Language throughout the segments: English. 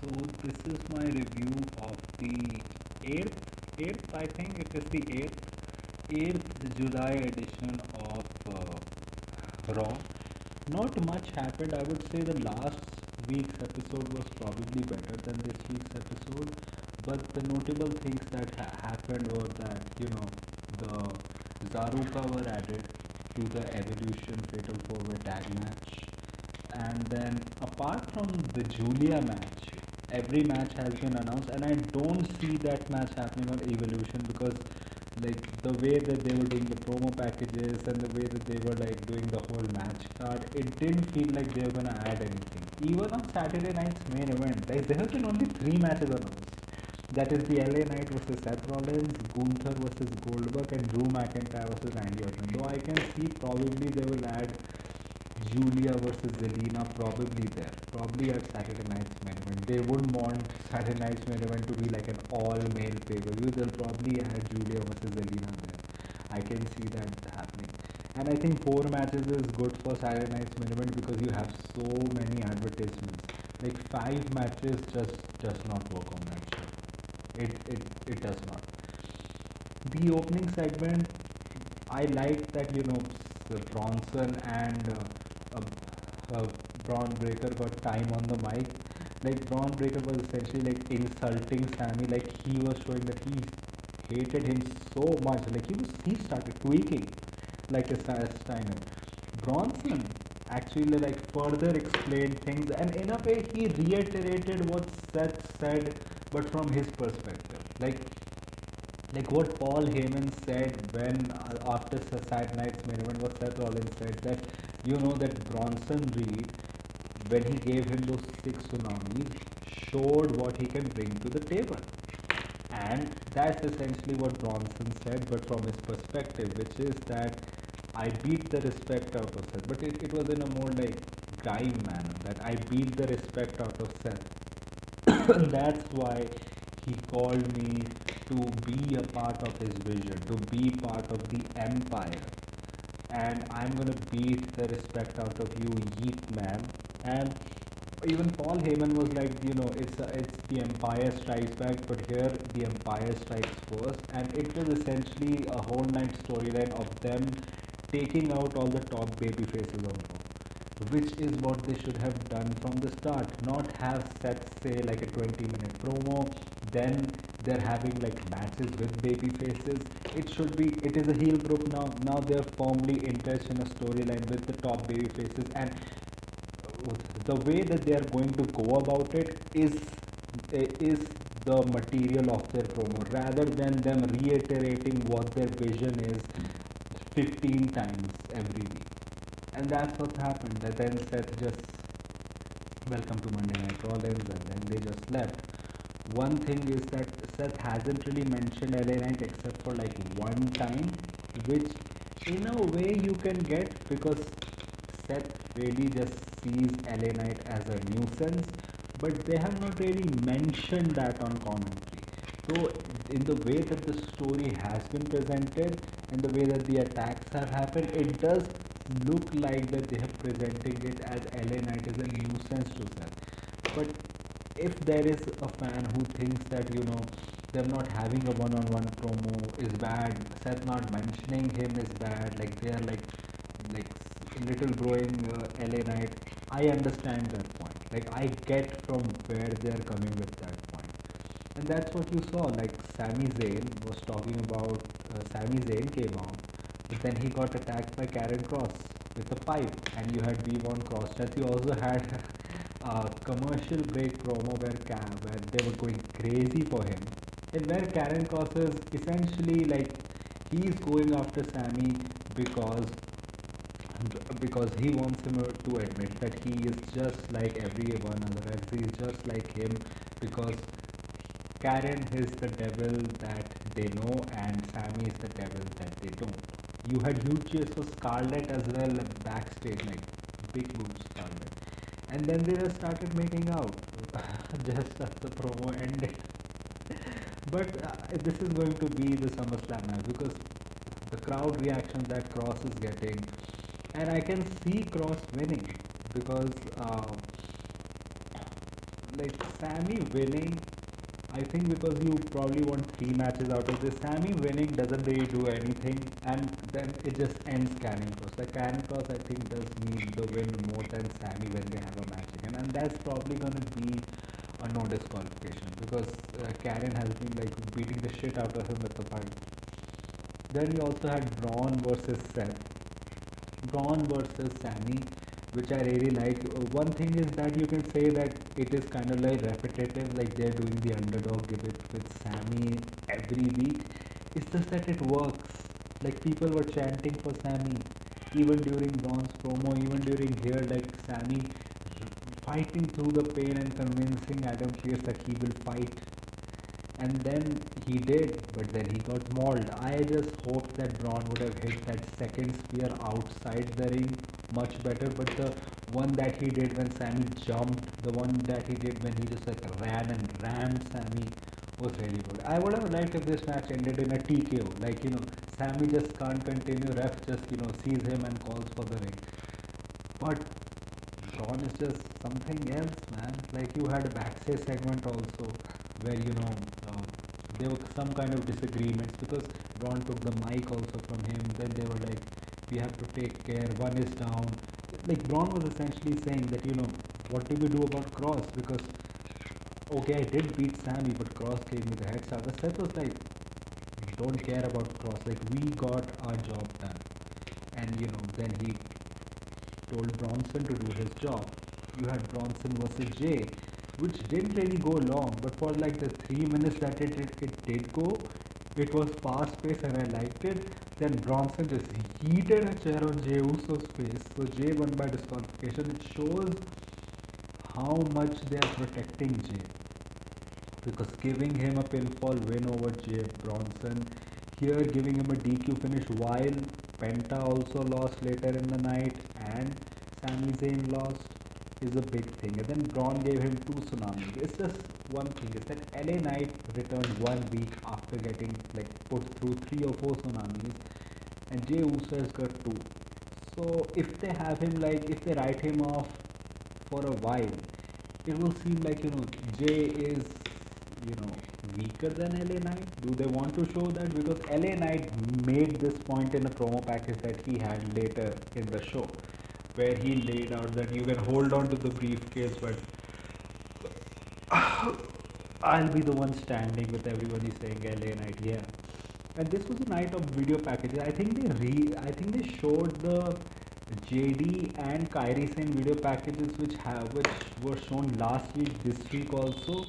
So this is my review of the eighth, I think it is the eighth July edition of Raw. Not much happened. I would say the last week's episode was probably better than this week's episode, but the notable things that happened were that the Zaruka were added to the Evolution Fatal 4-way tag match, and then apart from the Julia match, every match has been announced, and I don't see that match happening on Evolution because like the way that they were doing the promo packages and the way that they were like doing the whole match card, it didn't feel like they were gonna add anything. Even on Saturday night's main event, like, there have been only three matches announced. That is the LA Knight versus Seth Rollins, Gunther versus Goldberg, and Drew McIntyre versus Randy Orton. Though I can see probably they will add Julia versus Zelina probably there, probably at Saturday night's main event. They wouldn't want Saturday night's main event to be like an all-male pay-per-view. They'll probably add Julia versus Zelina there. I can see that happening. And I think four matches is good for Saturday night's main event because you have so many advertisements. Like five matches just does not work on that show. It does not. The opening segment, I like that Bronson and Braun Breaker got time on the mic. Like Braun Breaker was essentially like insulting Sammy. Like he was showing that he hated him so much. Like he started tweaking like a Steiner. Bronson actually like further explained things, and in a way he reiterated what Seth said, but from his perspective. Like what Paul Heyman said when after Saturday Night's main event, what Seth Rollins said, that that Bronson Reed, when he gave him those six tsunamis, showed what he can bring to the table. And that's essentially what Bronson said, but from his perspective, which is that I beat the respect out of Seth, but it was in a more like grime manner, that I beat the respect out of Seth. And that's why he called me to be a part of his vision, to be part of the empire. And I'm gonna beat the respect out of you, yeet man. And even Paul Heyman was like, it's the Empire Strikes Back, but here the Empire Strikes First, and it was essentially a whole night storyline of them taking out all the top baby faces on Raw, which is what they should have done from the start. Not have Seth say like a 20-minute promo, then they're having like matches with baby faces. It is a heel group now. Now they're firmly entrenched in a storyline with the top baby faces, and the way that they are going to go about it is the material of their promo, rather than them reiterating what their vision is 15 times every week. And that's what happened. That then Seth just welcome to Monday Night Rollins, and then they just left. One thing is that Seth hasn't really mentioned LA Knight except for like one time, which in a way you can get because Seth really just sees LA Knight as a nuisance, but they have not really mentioned that on commentary. So, in the way that the story has been presented and the way that the attacks have happened, it does look like that they have presented it as LA Knight as a nuisance to Seth. But if there is a fan who thinks that them not having a one-on-one promo is bad, Seth not mentioning him is bad, like they are like little growing LA Knight, I understand that point. Like I get from where they are coming with that point, and that's what you saw. Like Sami Zayn was talking about. Sami Zayn came out, but then he got attacked by Karen Cross with a pipe, and you had Devon Crossdeath. You also had a commercial break promo where they were going crazy for him, and where Karen Cross is essentially like he's going after Sami because he wants him to admit that he is just like everyone other else. He's just like him because Karen is the devil that they know and Sami is the devil that they don't. You had huge cheers for Scarlett as well backstage, like big boob Scarlett. And then they just started making out just as the promo ended. But this is going to be the SummerSlam match because the crowd reaction that Cross is getting, and I can see Cross winning because like Sammy winning, I think because you probably want three matches out of this. Sammy winning doesn't really do anything, and then it just ends Cannon Cross. The Cannon Cross, I think, does need the win more than Sammy when they have a match again, and that's probably gonna be a no disqualification because Cannon has been like beating the shit out of him at the fight. Then we also had Braun versus Seth. Braun versus Sammy, which I really like. One thing is that you can say that it is kind of like repetitive, like they're doing the underdog gimmick with Sammy every week. It's just that it works. Like people were chanting for Sammy, even during Braun's promo, even during here, like Sammy fighting through the pain and convincing Adam Pearce that he will fight, and then he did, but then he got mauled. I just hoped that Braun would have hit that second spear outside the ring much better, but the one that he did when Sammy jumped, the one that he did when he just like ran and rammed Sammy was really good. I would have liked if this match ended in a TKO, like Sammy just can't continue, ref just sees him and calls for the ring. But Braun is just something else, man. Like you had a backstage segment also where there were some kind of disagreements because Braun took the mic also from him. Then they were like, "We have to take care. One is down." Like Braun was essentially saying that what do we do about Cross? Because okay, I did beat Sammy, but Cross gave me the head start. But Seth was like, "Don't care about Cross. Like we got our job done." And then he told Bronson to do his job. You had Bronson versus Jay, which didn't really go long, but for like the 3 minutes that it did go, it was fast paced and I liked it. Then Bronson just heated a chair on Jey Uso's face, so Jay won by disqualification. It shows how much they are protecting Jay because giving him a pinfall win over Jay Bronson, here giving him a DQ finish while Penta also lost later in the night and Sami Zayn lost is a big thing. And then Braun gave him two tsunamis. It's just one thing is that LA Knight returned 1 week after getting like put through 3 or 4 tsunamis and Jey Uso has got two. So if they have him like if they write him off for a while, it will seem like Jay is you know weaker than LA Knight. Do they want to show that? Because LA Knight made this point in a promo package that he had later in the show, where he laid out that you can hold on to the briefcase, but I'll be the one standing with everybody saying LA Knight, yeah. And this was a night of video packages. I think they showed the JD and Kairi Sane video packages which were shown last week, this week also.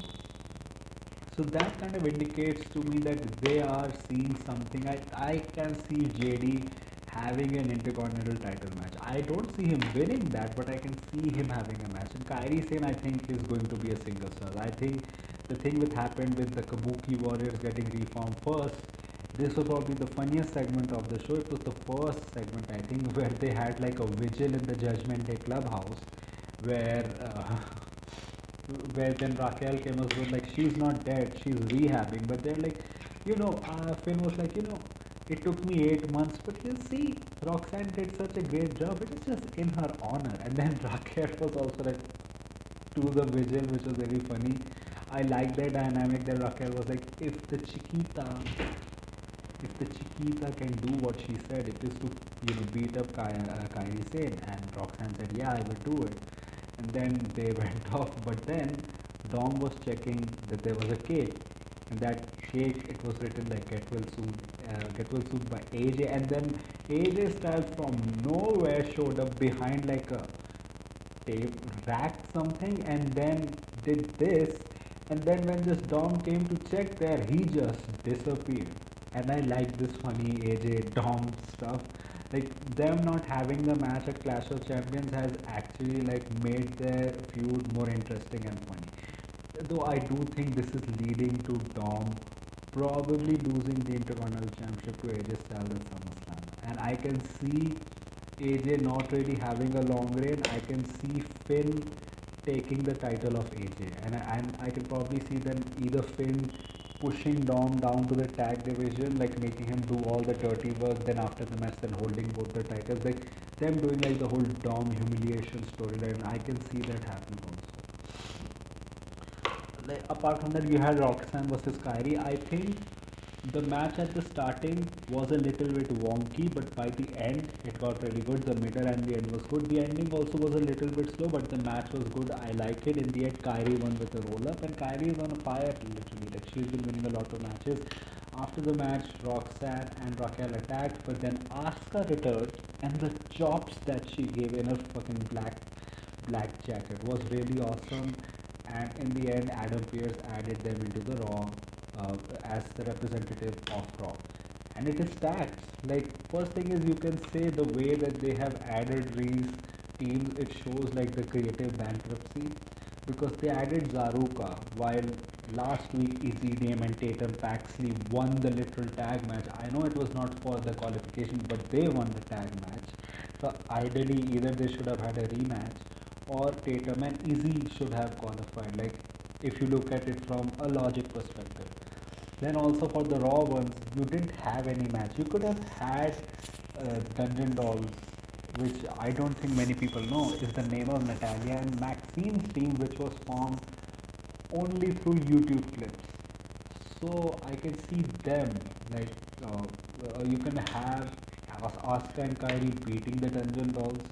So that kind of indicates to me that they are seeing something. I can see JD having an Intercontinental title match. I don't see him winning that, but I can see him having a match. And Kairi Sane, I think, is going to be a single star. I think the thing that happened with the Kabuki Warriors getting reformed first, this was probably the funniest segment of the show. It was the first segment, I think, where they had like a vigil in the Judgment Day clubhouse, where where then Raquel came up with like she's not dead, she's rehabbing. But they're like, Finn was like, it took me 8 months, but you see, Roxanne did such a great job. It is just in her honor. And then Raquel was also like to the vigil, which was very funny. I like that dynamic that Raquel was like, if the Chiquita can do what she said, it is to beat up Kairi Sane, and Roxanne said, yeah, I will do it. And then they went off, but then Dom was checking that there was a cake, and that cake, it was written like get well soon by AJ, and then AJ Styles from nowhere showed up behind like a tape rack something, and then did this, and then when this Dom came to check there, he just disappeared. And I like this funny AJ Dom stuff. Like them not having the match at Clash of Champions has actually like made their feud more interesting and funny. Though I do think this is leading to Dom probably losing the Intercontinental Championship to AJ Styles at SummerSlam. And I can see AJ not really having a long reign. I can see Finn taking the title of AJ. And I can probably see then either Finn pushing Dom down to the tag division, like making him do all the dirty work, then after the match then holding both the titles, like them doing like the whole Dom humiliation storyline. I can see that happening also. like apart from that, you had Roxanne versus Kyrie. I think the match at the starting was a little bit wonky, but by the end it got really good. The middle and the end was good. The ending also was a little bit slow, but the match was good. I like it. In the end, Kyrie won with a roll up, and Kyrie is on a fire literally. Like she's been winning a lot of matches. After the match, Roxanne and Raquel attacked, but then Asuka returned, and the chops that she gave in her fucking black jacket was really awesome. And in the end, Adam Pearce added them into the Raw as the representative of Raw. And it is stacked. Like, first thing is, you can say the way that they have added these teams, it shows like the creative bankruptcy because they added Zaruka while last week Ezydame and Tatum Paxley won the literal tag match. I know it was not for the qualification, but they won the tag match. So ideally, either they should have had a rematch or Tatum and Izzy should have qualified. Like if you look at it from a logic perspective. Then also for the Raw ones, you didn't have any match. You could have had Dungeon Dolls, which I don't think many people know is the name of Natalia and Maxine's team, which was formed only through YouTube clips. So I can see them like you can have Asuka and Kyrie beating the Dungeon Dolls.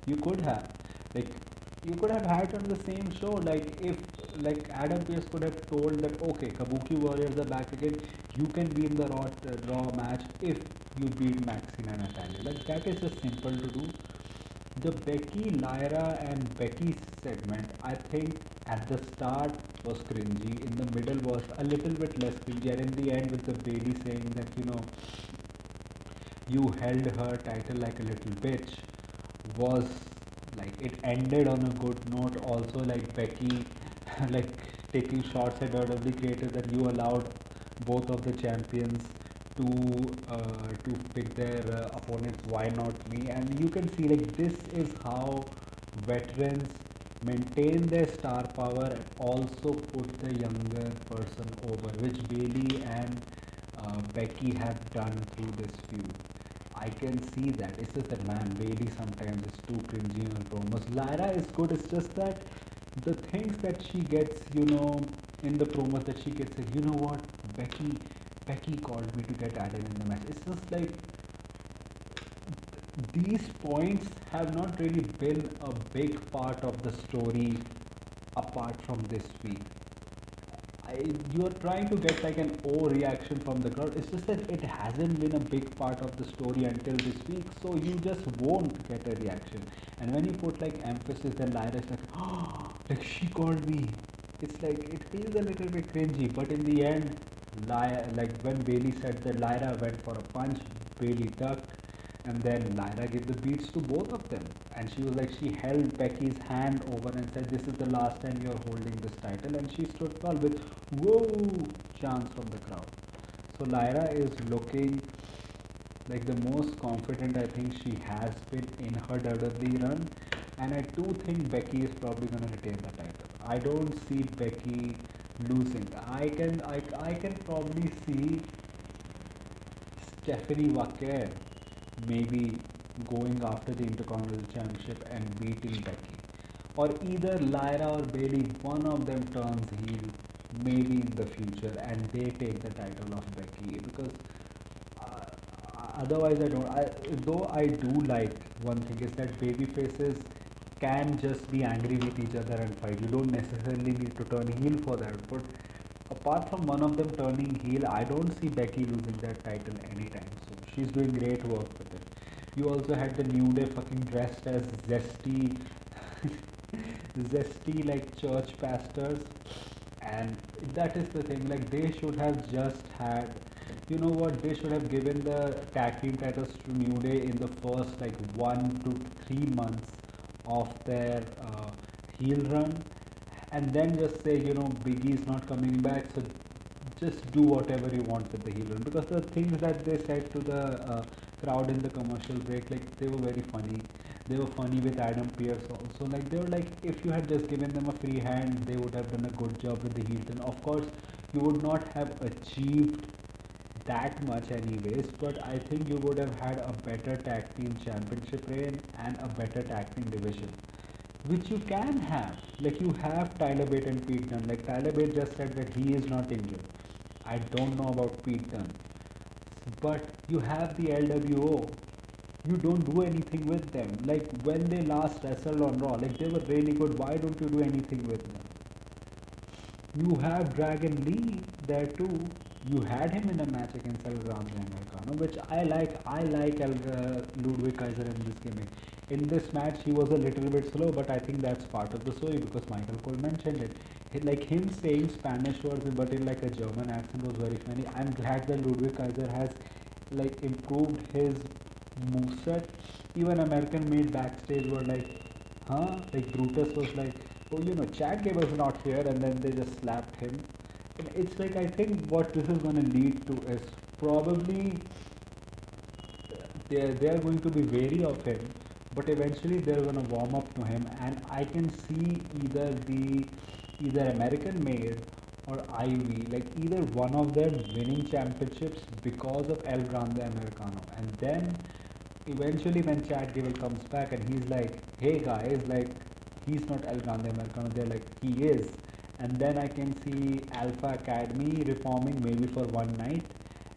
You could have like you could have had on the same show. Like if like Adam Pearce could have told that okay, Kabuki Warriors are back again. You can be in the Raw match if you beat Maxine and Natalia. Like that is just simple to do. The Becky, Lyra, and Becky segment, I think at the start was cringy. In the middle was a little bit less cringy, and in the end with the Bailey saying that you held her title like a little bitch was like it ended on a good note. Also like Becky like taking shots at WWE creator that you allowed both of the champions to pick their opponents. Why not me? And you can see like this is how veterans maintain their star power and also put the younger person over, which Bailey and Becky have done through this feud. I can see that. It's just that man, Bailey sometimes is too cringy on promos. Lyra is good. It's just that the things that she gets, in the promos that she gets, you know what, Becky called me to get added in the match. It's just like these points have not really been a big part of the story apart from this week. You are trying to get like an O reaction from the crowd. It's just that it hasn't been a big part of the story until this week, so you just won't get a reaction. And when you put like emphasis, then Lyra is like, oh, like she called me. It's like it feels a little bit cringy, but in the end, like when Bailey said that Lyra went for a punch, Bailey ducked, and then Lyra gave the beats to both of them. And she was like, she held Becky's hand over and said, this is the last time you're holding this title. And she stood tall with, whoa, chants from the crowd. So Lyra is looking like the most confident I think she has been in her WWE run. And I do think Becky is probably going to retain the title. I don't see Becky losing. I can probably see Stephanie Wacker maybe going after the Intercontinental Championship and beating Becky. Or either Lyra or Bailey, one of them turns heel maybe in the future and they take the title of Becky because uh, otherwise I don't. Though I do like one thing is that baby faces can just be angry with each other and fight. You don't necessarily need to turn heel for that. But apart from one of them turning heel, I don't see Becky losing that title anytime soon. She's doing great work with it. You also had the New Day fucking dressed as zesty, zesty like church pastors, and that is the thing. Like they should have just had, you know what? They should have given the tag team titles to New Day in the first like 1 to 3 months of their heel run, and then just say, Biggie's not coming back, so just do whatever you want with the heel run. Because the things that they said to the crowd in the commercial break, like they were very funny. They were funny with Adam Pearce also. Like they were like, if you had just given them a free hand, they would have done a good job with the heel turn. Of course, you would not have achieved that much anyways, but I think you would have had a better tag team championship reign and a better tag team division. which you can have. Like you have Tyler Bate and Pete Dunne. Like Tyler Bate just said that he is not injured. I don't know about Pete Dunne, but you have the LWO. You don't do anything with them. Like when they last wrestled on Raw, like they were really good. Why don't you do anything with them? You have Dragon Lee there too. You had him in a match against El Grande Americano, which I like. I like Ludwig Kaiser in this gimmick. In this match, he was a little bit slow, but I think that's part of the story because Michael Cole mentioned it. Like him saying Spanish words, but in like a German accent was very funny. I'm glad that Ludwig Kaiser has like improved his moveset. Even American made backstage were like, huh? Like Brutus was like, oh, Chad Gable's not here, and then they just slapped him. And it's like I think what this is going to lead to is probably they are going to be wary of him, but eventually they're going to warm up to him, and I can see either American Made or Ivy, like either one of them winning championships because of El Grande Americano, and then eventually when Chad Gable comes back and he's like, hey guys, like he's not El Grande Americano, they're like, he is. And then I can see Alpha Academy reforming maybe for one night,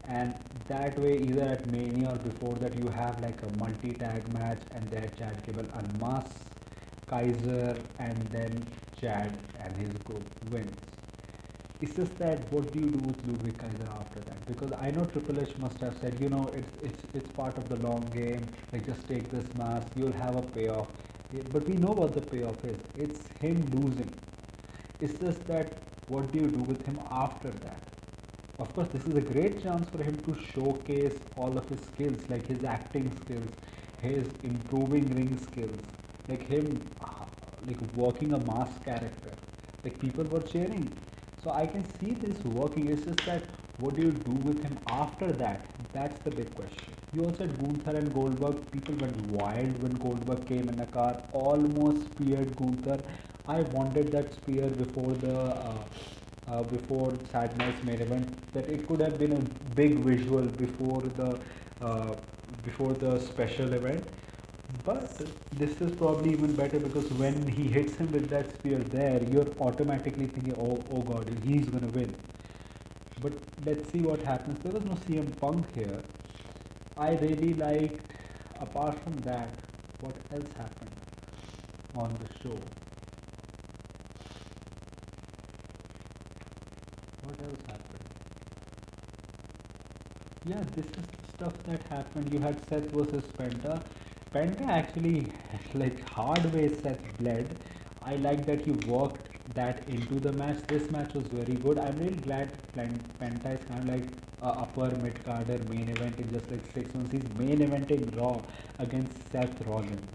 and that way either at Mania or before that you have like a multi-tag match, and there Chad Gable unmasks Kaiser, and then Chad and his group wins. It's just that what do you do with Ludwig Kaiser after that? Because I know Triple H must have said, it's part of the long game. Like just take this mask, you'll have a payoff. But we know what the payoff is. It's him losing. It's just that what do you do with him after that? Of course, this is a great chance for him to showcase all of his skills, like his acting skills, his improving ring skills, like him, like working a mask character. Like people were cheering, so I can see this working. It's just that what do you do with him after that? That's the big question. You also had Gunther and Goldberg. People went wild when Goldberg came in the car, almost speared Gunther. I wanted that spear before Sad Night's main event. That it could have been a big visual uh, before the special event. But this is probably even better because when he hits him with that spear there, you're automatically thinking, oh god, he's gonna win. But let's see what happens. There was no CM Punk here. I really liked, apart from that, what else happened on the show? What else happened? Yeah, this is the stuff that happened. You had Seth versus Penta. Penta actually, like, hard way Seth bled. I like that he worked that into the match. This match was very good. I'm really glad Penta is kind of like a upper mid carder main event in just like 6 months. He's main eventing Raw against Seth Rollins,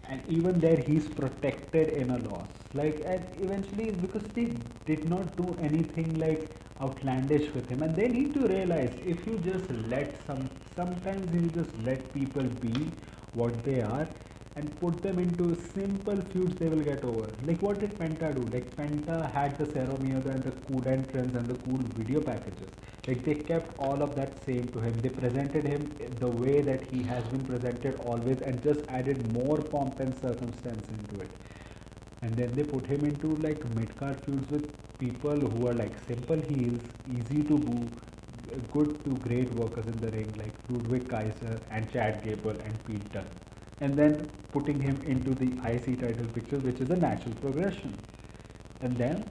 and even there he's protected in a loss. Like, and eventually because they did not do anything like outlandish with him, and they need to realize if you just sometimes you just let people be what they are and put them into simple feuds, they will get over. Like what did Penta do? Like Penta had the Ceremonial and the cool entrance and the cool video packages. Like they kept all of that same to him. They presented him the way that he has been presented always, and just added more pomp and circumstance into it. And then they put him into like mid-card feuds with people who are like simple heels, easy to boo, good to great workers in the ring, like Ludwig Kaiser and Chad Gable and Pete Dunne. And then putting him into the IC title picture, which is a natural progression. And then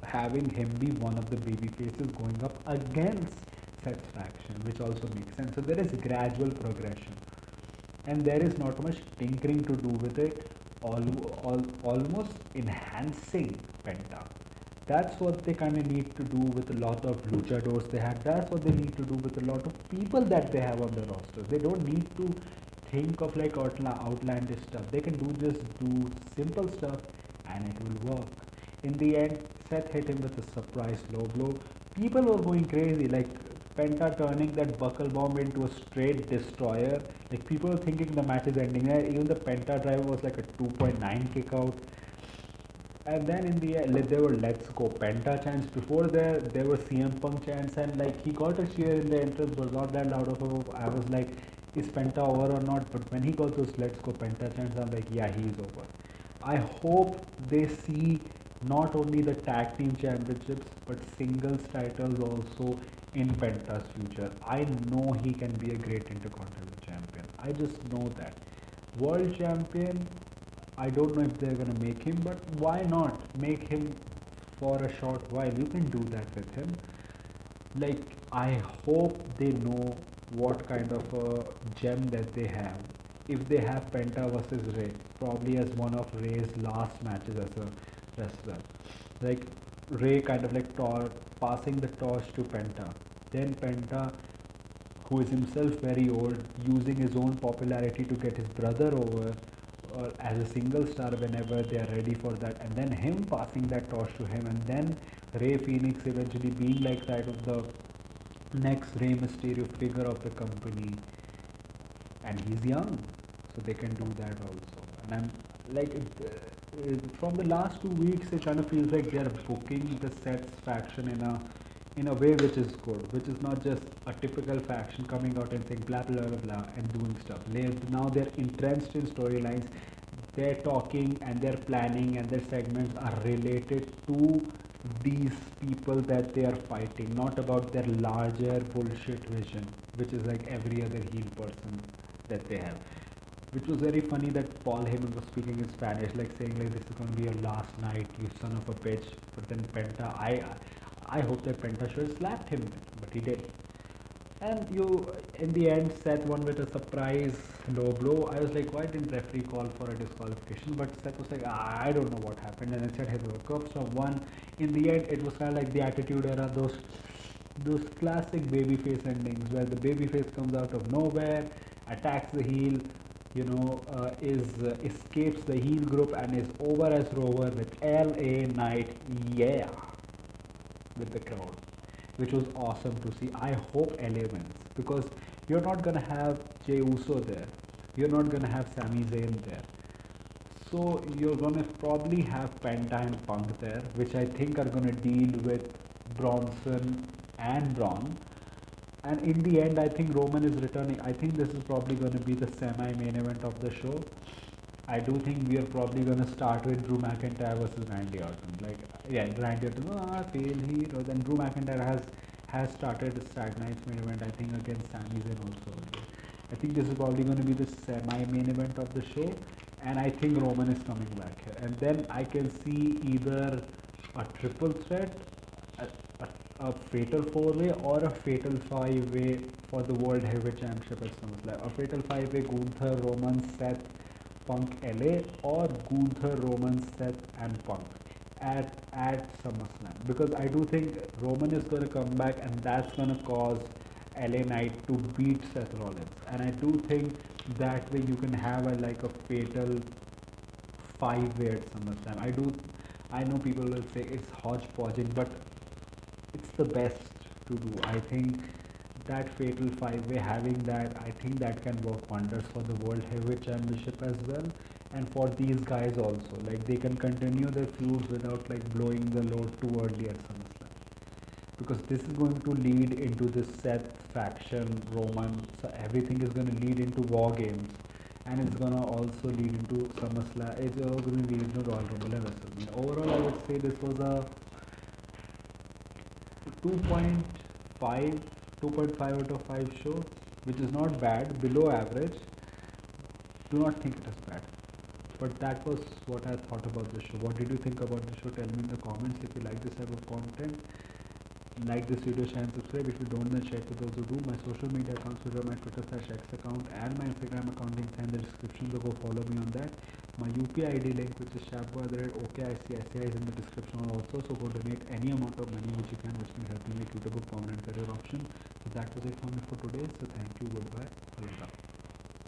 having him be one of the baby faces going up against Seth's faction, which also makes sense. So there is gradual progression, and there is not much tinkering to do with it, almost enhancing Penta. That's what they kind of need to do with a lot of luchadors they have. That's what they need to do with a lot of people that they have on the roster. They don't need to think of like outlandish stuff. They can just do simple stuff and it will work. In the end, Seth hit him with a surprise low blow. People were going crazy, like Penta turning that buckle bomb into a straight destroyer. Like people were thinking the match is ending there. Even the Penta driver was like a 2.9 kick out. And then in the end, there were "Let's Go Penta" chants. Before there were CM Punk chants, and like he got a cheer in the entrance, was not that loud of a. I was like, is Penta over or not? But when he got those let's go Penta chants, I'm like, yeah, he's over. I hope they see not only the tag team championships but singles titles also in Penta's future. I know he can be a great intercontinental champion. I just know that. World champion, I don't know if they're gonna make him, but why not make him for a short while? You can do that with him. Like, I hope they know what kind of a gem that they have. If they have Penta versus Ray, probably as one of Ray's last matches as a wrestler, like Ray kind of like passing the torch to Penta, then Penta, who is himself very old, using his own popularity to get his brother over or as a single star whenever they are ready for that, and then him passing that torch to him, and then Ray Phoenix eventually being like that of the next Rey Mysterio figure of the company, and he's young, so they can do that also. And I'm like, from the last 2 weeks, it kind of feels like they're booking the Seth's faction in a way which is good, which is not just a typical faction coming out and saying blah blah blah blah and doing stuff. Now they're entrenched in storylines. They're talking and they're planning, and their segments are related to these people that they are fighting, not about their larger bullshit vision, which is like every other heel person that they have. Which was very funny that Paul Heyman was speaking in Spanish, like saying like this is going to be your last night, you son of a bitch. But then Penta, I hope that Penta should have slapped him, but he did. And in the end, Seth won with a surprise low blow. I was like, why didn't referee call for a disqualification? But Seth was like, I don't know what happened. And instead, he curves from one. In the end, it was kind of like the Attitude Era, those classic babyface endings where the babyface comes out of nowhere, attacks the heel, escapes the heel group and is over as Rover with LA Knight, yeah, with the crowd, which was awesome to see. I hope LA wins because you're not gonna have Jey Uso there, you're not gonna have Sami Zayn there, so you're gonna probably have Penta and Punk there, which I think are gonna deal with Bronson and Braun. And in the end, I think Roman is returning. I think this is probably going to be the semi-main event of the show. I do think we are probably going to start with Drew McIntyre versus Randy Orton. Like, yeah, Randy Orton, fail hero. Then Drew McIntyre has started the Saturday Night's main event, I think, against Sami Zayn also. I think this is probably going to be the semi-main event of the show. And I think Roman is coming back here. And then I can see either a triple threat, a fatal 4-way or a fatal 5-way for the World Heavyweight Championship at SummerSlam. A fatal 5-way Gunther, Roman, Seth, Punk, LA, or Gunther, Roman, Seth, and Punk at SummerSlam. Because I do think Roman is going to come back, and that's going to cause LA Knight to beat Seth Rollins. And I do think that way you can have a fatal 5-way at SummerSlam. I know people will say it's hodgepodging, but it's the best to do. I think that fatal 5-way, having that, I think that can work wonders for the World Heavyweight Championship as well, and for these guys also. Like, they can continue their feuds without blowing the load too early at SummerSlam, because this is going to lead into this Seth faction, Roman. So everything is going to lead into War Games, and it's going to also lead into SummerSlam. It's going to lead into Royal Rumble and WrestleMania. Overall, I would say this was a 2.5 out of 5 show, which is not bad, below average. Do not think it is bad. But that was what I thought about the show. What did you think about the show? Tell me in the comments. If you like this type of content, like this video, share and subscribe. If you don't, then share with those who do. My social media accounts, my Twitter/X account and my Instagram account links are in the description, so go follow me on that. My UPI ID link, which is shabbo@okicci, is in the description also, so go donate any amount of money which you can, which can help me make YouTube a permanent career option. So that was it from me for today. So thank you, goodbye, Allah.